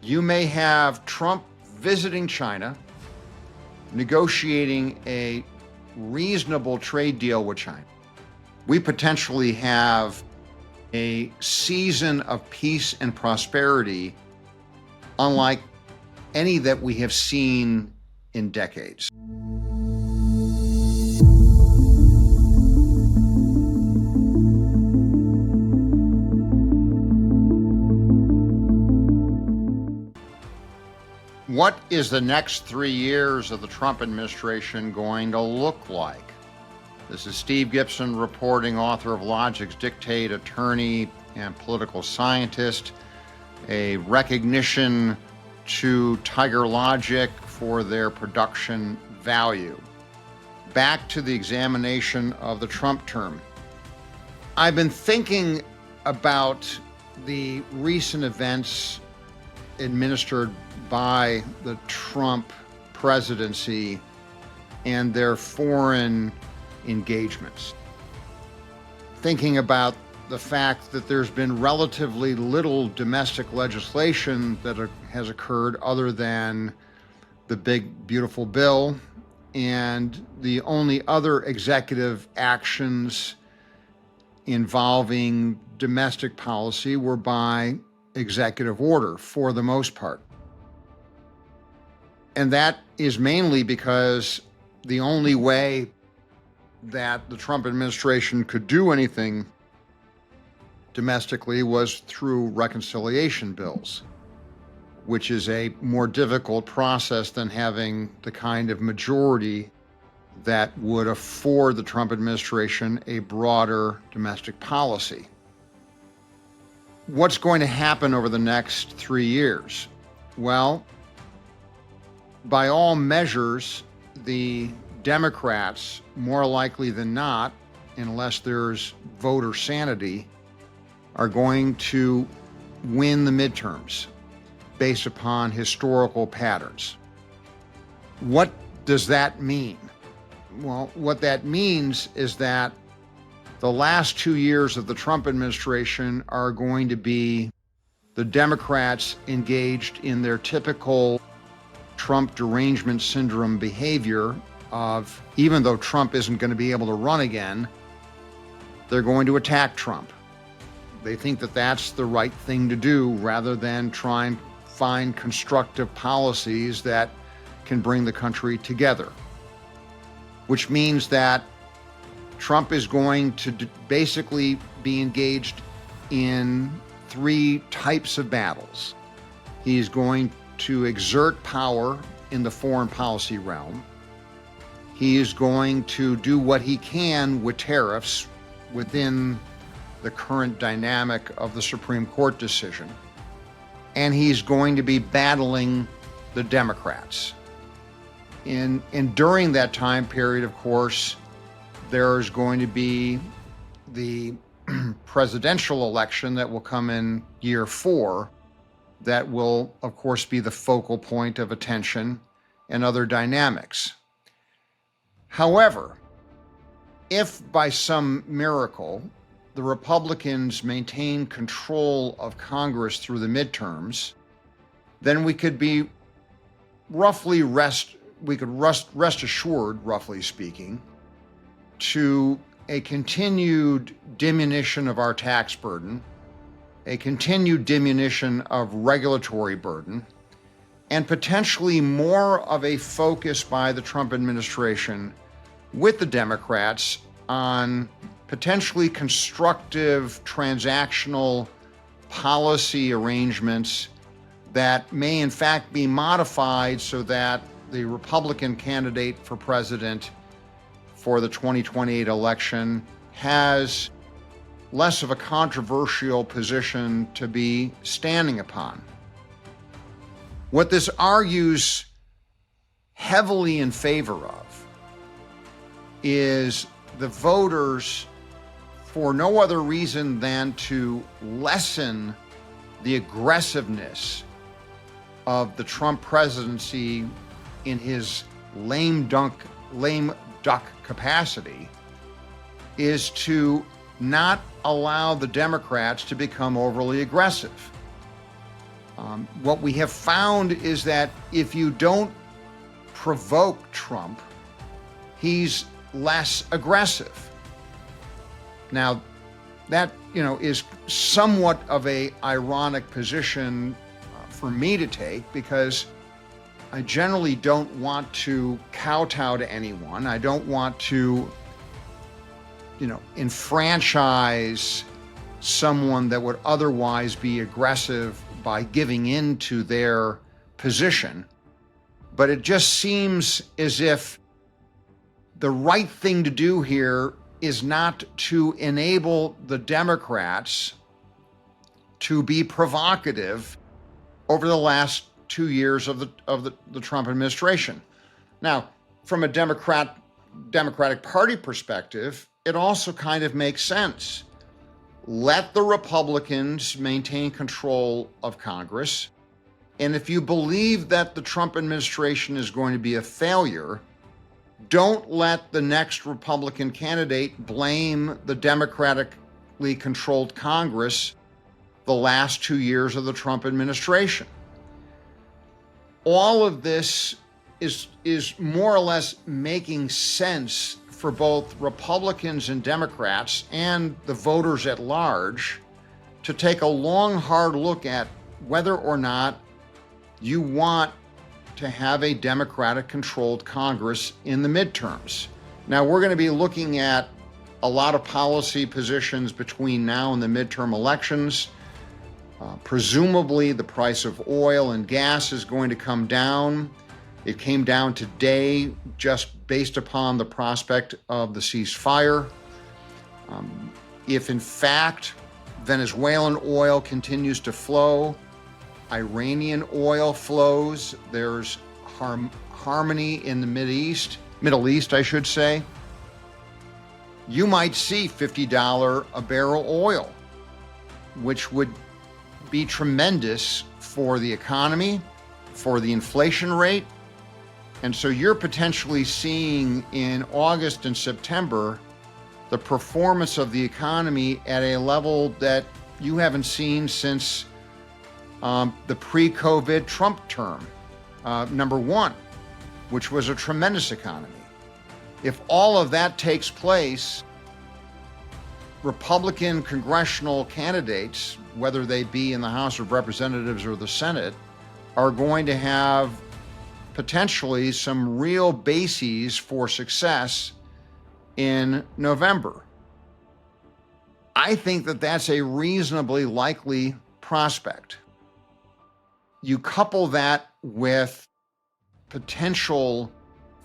You may have Trump visiting China, negotiating a reasonable trade deal with China. We potentially have a season of peace and prosperity unlike any that we have seen in decades. What is the next 3 years of the Trump administration going to look like? This is Steve Gibson reporting, author of Logic's Dictate, attorney and political scientist. A recognition to Tiger Logic for their production value. Back to the examination of the Trump term. I've been thinking about the recent events administered by the Trump presidency and their foreign engagements. Thinking about the fact that there's been relatively little domestic legislation that has occurred other than the big, beautiful bill, and the only other executive actions involving domestic policy were by executive order for the most part. And that is mainly because the only way that the Trump administration could do anything domestically was through reconciliation bills, which is a more difficult process than having the kind of majority that would afford the Trump administration a broader domestic policy. What's going to happen over the next 3 years? Well, by all measures, the Democrats, more likely than not, unless there's voter sanity, are going to win the midterms based upon historical patterns. What does that mean? Well, what that means is that the last 2 years of the Trump administration are going to be the Democrats engaged in their typical Trump derangement syndrome behavior of, even though Trump isn't going to be able to run again, they're going to attack Trump. They think that that's the right thing to do rather than try and find constructive policies that can bring the country together. Which means that Trump is going to basically be engaged in 3 types of battles. He's going to exert power in the foreign policy realm. He is going to do what he can with tariffs within the current dynamic of the Supreme Court decision. And he's going to be battling the Democrats. And during that time period, of course, there's going to be the presidential election that will come in year 4 that will, of course, be the focal point of attention and other dynamics. However, if by some miracle the Republicans maintain control of Congress through the midterms, then we could be rest assured, roughly speaking, to a continued diminution of our tax burden, a continued diminution of regulatory burden, and potentially more of a focus by the Trump administration with the Democrats on potentially constructive transactional policy arrangements that may in fact be modified so that the Republican candidate for president for the 2028 election has less of a controversial position to be standing upon. What this argues heavily in favor of is the voters, for no other reason than to lessen the aggressiveness of the Trump presidency in his lame duck capacity, is to not allow the Democrats to become overly aggressive. What we have found is that if you don't provoke Trump, he's less aggressive. Now, that, is somewhat of a ironic position for me to take, because I generally don't want to kowtow to anyone. I don't want to, enfranchise someone that would otherwise be aggressive by giving in to their position. But it just seems as if the right thing to do here is not to enable the Democrats to be provocative over the last 2 years of the Trump administration. Now, from a Democratic Party perspective, it also kind of makes sense. Let the Republicans maintain control of Congress. And if you believe that the Trump administration is going to be a failure, don't let the next Republican candidate blame the democratically controlled Congress the last 2 years of the Trump administration. All of this is more or less making sense for both Republicans and Democrats and the voters at large to take a long, hard look at whether or not you want to have a Democratic-controlled Congress in the midterms. Now, we're going to be looking at a lot of policy positions between now and the midterm elections. Presumably, the price of oil and gas is going to come down. It came down today just based upon the prospect of the ceasefire. If, in fact, Venezuelan oil continues to flow, Iranian oil flows, there's harmony in the Middle East, I should say, you might see $50 a barrel oil, which would be tremendous for the economy, for the inflation rate. And so you're potentially seeing in August and September the performance of the economy at a level that you haven't seen since the pre-COVID Trump term, number one, which was a tremendous economy. If all of that takes place, Republican congressional candidates, whether they be in the House of Representatives or the Senate, are going to have potentially some real bases for success in November. I think that that's a reasonably likely prospect. You couple that with potential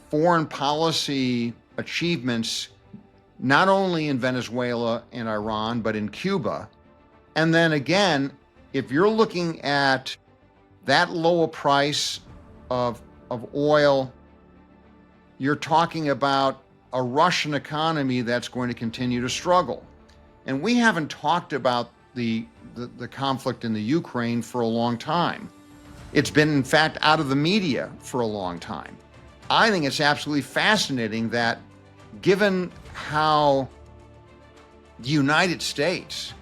foreign policy achievements, not only in Venezuela and Iran, but in Cuba. And then again, if you're looking at that low a price of oil, you're talking about a Russian economy that's going to continue to struggle. And we haven't talked about the conflict in the Ukraine for a long time. It's been, in fact, out of the media for a long time. I think it's absolutely fascinating that, given how the United States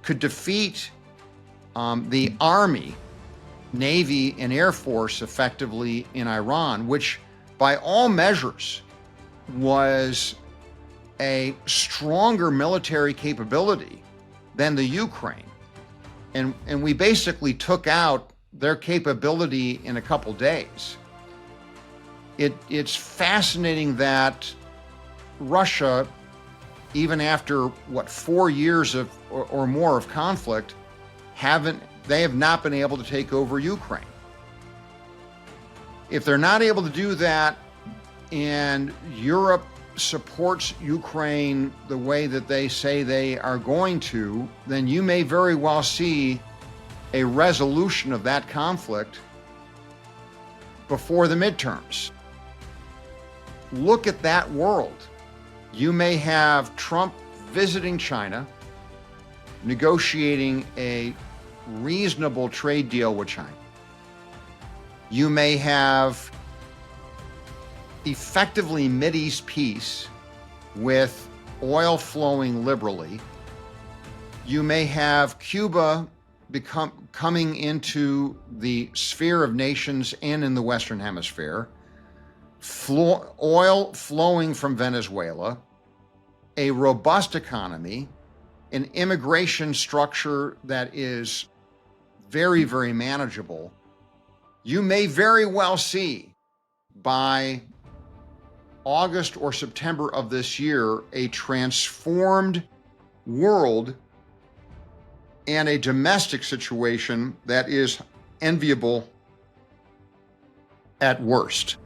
could defeat the Army, Navy, and Air Force effectively in Iran, which by all measures was a stronger military capability than the Ukraine. And we basically took out their capability in a couple days. It's fascinating that Russia, even after 4 years of or more of conflict, they have not been able to take over Ukraine. If they're not able to do that, and Europe supports Ukraine the way that they say they are going to, then you may very well see a resolution of that conflict before the midterms. Look at that world. You may have Trump visiting China, negotiating a reasonable trade deal with China. You may have effectively Mideast peace with oil flowing liberally. You may have Cuba coming into the sphere of nations and in the Western Hemisphere, oil flowing from Venezuela, a robust economy, an immigration structure that is very, very manageable, you may very well see by August or September of this year a transformed world and a domestic situation that is enviable at worst.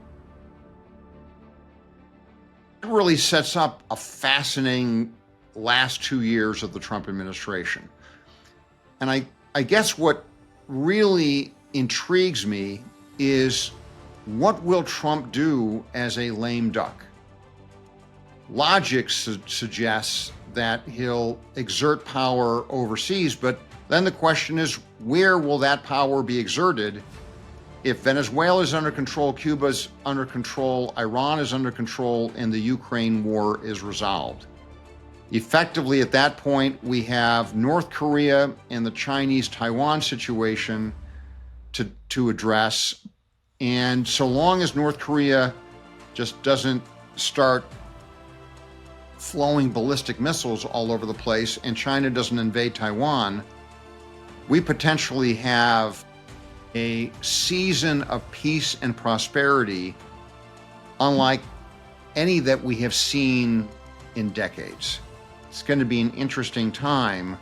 It really sets up a fascinating last 2 years of the Trump administration. And I guess what really intrigues me is, what will Trump do as a lame duck? Logic suggests that he'll exert power overseas, but then the question is, where will that power be exerted? If Venezuela is under control, Cuba's under control, Iran is under control, and the Ukraine war is resolved. Effectively, at that point, we have North Korea and the Chinese-Taiwan situation to address. And so long as North Korea just doesn't start flowing ballistic missiles all over the place and China doesn't invade Taiwan, we potentially have a season of peace and prosperity unlike any that we have seen in decades. It's going to be an interesting time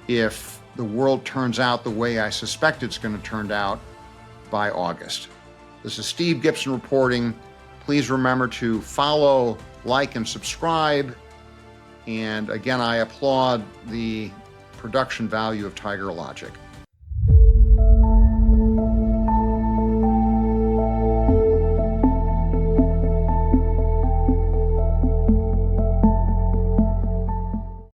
if the world turns out the way I suspect it's going to turn out by August. This is Steve Gibson reporting. Please remember to follow, like, and subscribe. And again, I applaud the production value of Tiger Logic.